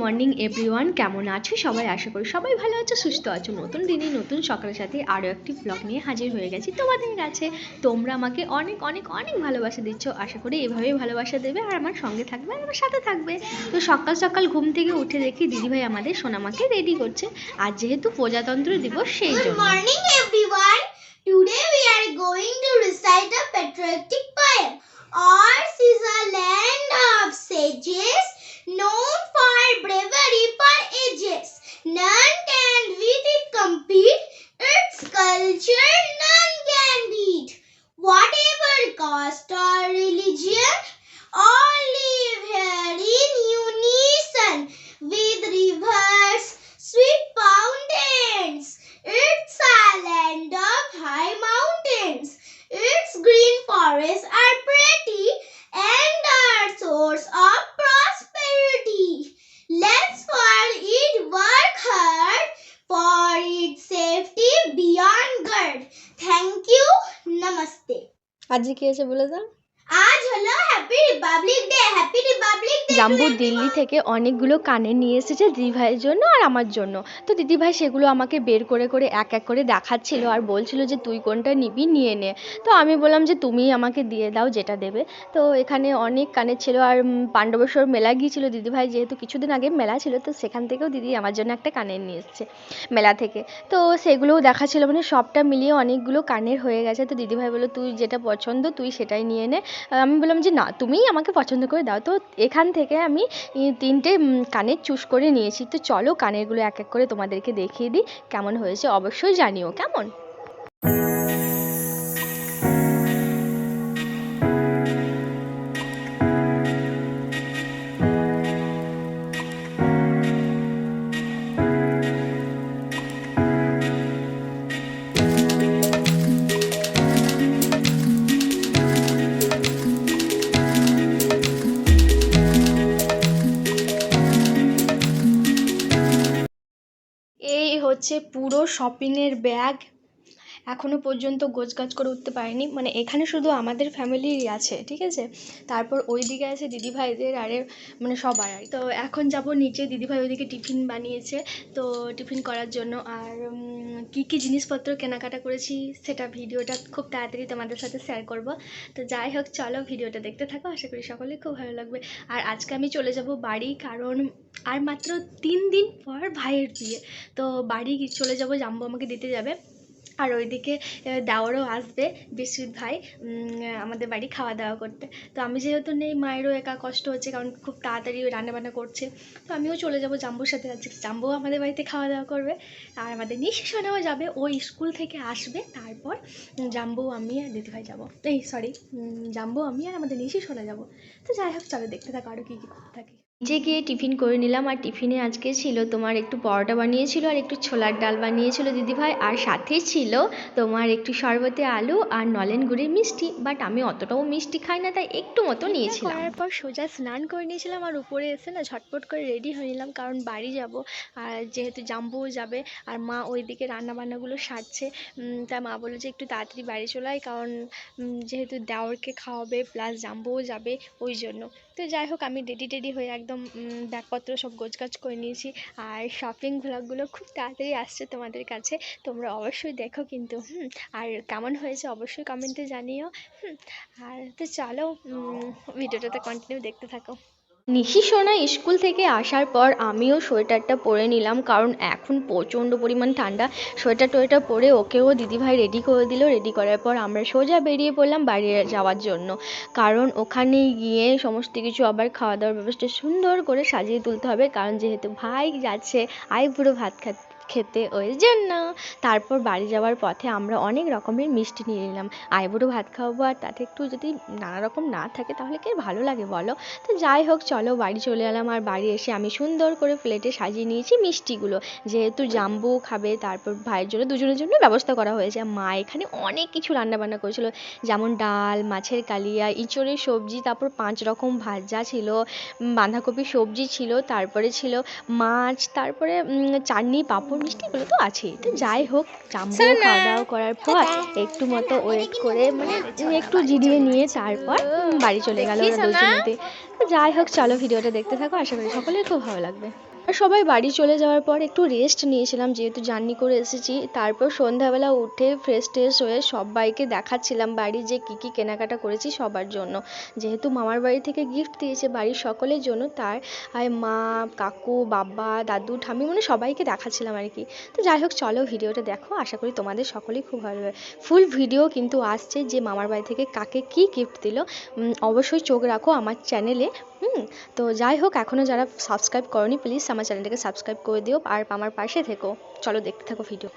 Morning everyone, কেমন আছো সবাই? আশা করি সবাই ভালো আছো, সুস্থ আছো। নতুন দিনে নতুন সকালের সাথে আরও একটি ব্লগ নিয়ে হাজির হয়ে গেছি তোমাদের কাছে। তোমরা আমাকে অনেক অনেক অনেক ভালোবাসা দিচ্ছ, আশা করি এভাবেই ভালোবাসা দেবে আর আমার সঙ্গে থাকবে আর আমার সাথে থাকবে। তো সকাল সকাল ঘুম থেকে উঠে দেখি দিদিভাই আমাদের সোনামাকে রেডি করছে, আর যেহেতু প্রজাতন্ত্র দিবস সেই জন্য। Good morning everyone. Today we are going to recite a patriotic poem. Ours is a land of sages, known for bravery for ages. None can with it compete, its culture none can beat. Whatever caste or religion, all live here in unison, with rivers, sweet fountains. It's a land of high mountains. Its green forests are pretty and are source of prosperity. Let's for it work hard, for its safety beyond guard. Thank you. Namaste. আজকে কি আছে বলে দাও? আজ হলো happy republic day. Happy republic day. Jammu Delhi থেকে অনেকগুলো কানের নিয়ে এসেছে দিদিভাইয়ের জন্য আর আমার জন্য। তো দিদিভাই সেগুলো আমাকে বের করে করে এক এক করে দেখাচ্ছিল আর বলছিল যে তুই কোনটা নিবি নিয়ে নে। তো আমি বললাম যে তুমি আমাকে দিয়ে দাও যেটা দেবে। তো এখানে অনেক কানের ছিল আর পাণ্ডবেশ্বর মেলা গিয়েছিল দিদিভাই, যেহেতু কিছুদিন আগে মেলা ছিল, তো সেখান থেকেও দিদি আমার জন্য একটা কানের নিয়ে এসেছে মেলা থেকে। তো সেগুলোও দেখাচ্ছিল, মানে সবটা মিলিয়ে অনেকগুলো কানের হয়ে গেছে। তো দিদিভাই বললো তুই যেটা পছন্দ তুই সেটাই নিয়ে নে। আমি বললাম যে না, তুমিই আমাকে পছন্দ করে দাও। তো এখান থেকে আমি 3টে কানের চুজ করে নিয়েছি। তো চলো কানেরগুলো এক এক করে তোমাদেরকে দেখিয়ে দিই, কেমন হয়েছে অবশ্যই জানিও কেমন। এই হচ্ছে পুরো শপিংয়ের ব্যাগ। এখনও পর্যন্ত গোছগাছ করে উঠতে পারিনি, মানে এখানে শুধু আমাদের ফ্যামিলিরই আছে, ঠিক আছে। তারপর ওই দিকে আছে দিদিভাইদের আরে মানে সবার। তো এখন যাব নিচে, দিদিভাই ওইদিকে টিফিন বানিয়েছে, তো টিফিন করার জন্য। আর কী কী জিনিসপত্র কেনাকাটা করেছি সেটা ভিডিওটা খুব তাড়াতাড়ি তোমাদের সাথে শেয়ার করব। তো যাই হোক চলো ভিডিওটা দেখতে থাকো, আশা করি সকলেই খুব ভালো লাগবে। আর আজকে আমি চলে যাব বাড়ি, কারণ আর মাত্র 3 দিন পর ভাইয়ের বিয়ে। তো বাড়ি চলে যাব, জাম্বু আমাকে দিতে যাবে। আর ওইদিকে দেওরও আসবে, বিশ্বজিৎ ভাই, আমাদের বাড়ি খাওয়া দাওয়া করতে। তো আমি যেহেতু নেই, মায়েরও একা কষ্ট হচ্ছে, কারণ খুব তাড়াতাড়ি ওই রান্নাবান্না করছে। তো আমিও চলে যাব জাম্বুর সাথে। আজকে জাম্বুও আমাদের বাড়িতে খাওয়া দাওয়া করবে, আর আমাদের নিশি সোনাও যাবে। ও স্কুল থেকে আসবে, তারপর জাম্বু আমি আর দিদিভাই যাবো। জাম্বু আমি আর আমাদের নিশি সোনা যাবো। তো যাই হোক চলো দেখতে থাকো আরও কী কী করতে থাকি। নিচে গিয়ে টিফিন করে নিলাম, আর টিফিনে আজকে ছিল তোমার একটু পরোটা বানিয়েছিল আর একটু ছোলার ডাল বানিয়েছিল দিদিভাই, আর সাথে ছিল তোমার একটু শরবতে আলু আর নলেন গুড়ের মিষ্টি। বাট আমি অতটাও মিষ্টি খাই না, তাই একটু মতো নিয়েছিলাম। তারপর সোজা স্নান করে নিয়েছিলাম, আর উপরে এসে না ঝটপট করে রেডি হয়ে নিলাম, কারণ বাড়ি যাব। আর যেহেতু জাম্বুও যাবে আর মা ওইদিকে রান্নাবান্নাগুলো সারছে, তাই মা বললো যে একটু তাড়াতাড়ি বাড়ি চলে আয়, কারণ যেহেতু দেওরকে খাওয়াবে প্লাস জাম্বুও যাবে ওই জন্য। তো যাই হোক আমি রেডি হয়ে একদম ব্যাগপত্র সব গোছগাছ করে নিয়েছি। আর শপিং ভ্লগগুলো খুব তাড়াতাড়ি আসছে তোমাদের কাছে, তোমরা অবশ্যই দেখো কিন্তু। আর কেমন হয়েছে অবশ্যই কমেন্টে জানিও। আর তো চলো ভিডিওটাতে কন্টিনিউ দেখতে থাকো। নিশি সোনা স্কুল থেকে আসার পর আমিও সোয়েটারটা পরে নিলাম, কারণ এখন প্রচণ্ড পরিমাণ ঠান্ডা। সোয়েটার টোয়েটার পরে ওকেও দিদিভাই রেডি করে দিল। রেডি করার পর আমরা সোজা বেরিয়ে পড়লাম বাড়ি যাওয়ার জন্য, কারণ ওখানে গিয়ে সমস্ত কিছু আবার খাওয়া দাওয়ার ব্যবস্থা সুন্দর করে সাজিয়ে তুলতে হবে, কারণ যেহেতু ভাই যাচ্ছে আইবুড়ো ভাত খেতে, ওই জন্য। তারপর বাড়ি যাওয়ার পথে আমরা অনেক রকমের মিষ্টি নিয়ে নিলাম। আইবুড়ো ভাত খাওয়াবো, আর তাতে একটু যদি নানা রকম না থাকে তাহলে কি ভালো লাগে বলো। তো যাই হোক চলো বাড়ি চলে এলাম, আর বাড়ি এসে আমি সুন্দর করে প্লেটে সাজিয়ে নিয়েছি মিষ্টিগুলো, যেহেতু জাম্বু খাবে। তারপর ভাইয়ের জন্য দুজনের জন্য ব্যবস্থা করা হয়েছে। মা এখানে অনেক কিছু রান্নাবান্না করেছিল, যেমন ডাল, মাছের কালিয়া, ইঁচড়ের সবজি, তারপর 5 রকম ভাজা ছিল, বাঁধাকপি সবজি ছিল, তারপরে ছিল মাছ, তারপরে চাটনি, পাঁপড়, মিষ্টিগুলো তো আছেই। তো যাই হোক জাম্বু খাওয়া দাওয়া করার পর একটু মতো ওয়েট করে, মানে একটু জিরিয়ে নিয়ে তারপর বাড়ি চলে গেল ওরা দুজনেতে। তো যাই হোক চলো ভিডিওটা দেখতে থাকো, আশা করি সকলের খুব ভালো লাগবে। আর সবাই বাড়ি চলে যাওয়ার পর একটু রেস্ট নিয়েছিলাম, যেহেতু জার্নি করে এসেছি। তারপর সন্ধ্যাবেলা উঠে ফ্রেশ ট্রেশ হয়ে সবাইকে দেখাচ্ছিলাম বাড়ির যে কী কী কেনাকাটা করেছি সবার জন্য। যেহেতু মামার বাড়ি থেকে গিফট দিয়েছে বাড়ির সকলের জন্য, তার আর মা, কাকু, বাবা, দাদু, ঠাম্মি, মানে সবাইকে দেখাচ্ছিলাম আর কি। তো যাই হোক, চলো ভিডিওটা দেখো, আশা করি তোমাদের সকলেই খুব ভালো লাগবে। ফুল ভিডিও কিন্তু আসছে যে মামার বাড়ি থেকে কাকে কী গিফট দিল, অবশ্যই চোখ রাখো আমার চ্যানেলে। তো যাই হোক, এখনও যারা সাবস্ক্রাইব করনি প্লিজ আমার চ্যানেলটাকে সাবস্ক্রাইব করে দিও আর আমার পাশে থেকো। চলো দেখতে থাকো ভিডিও।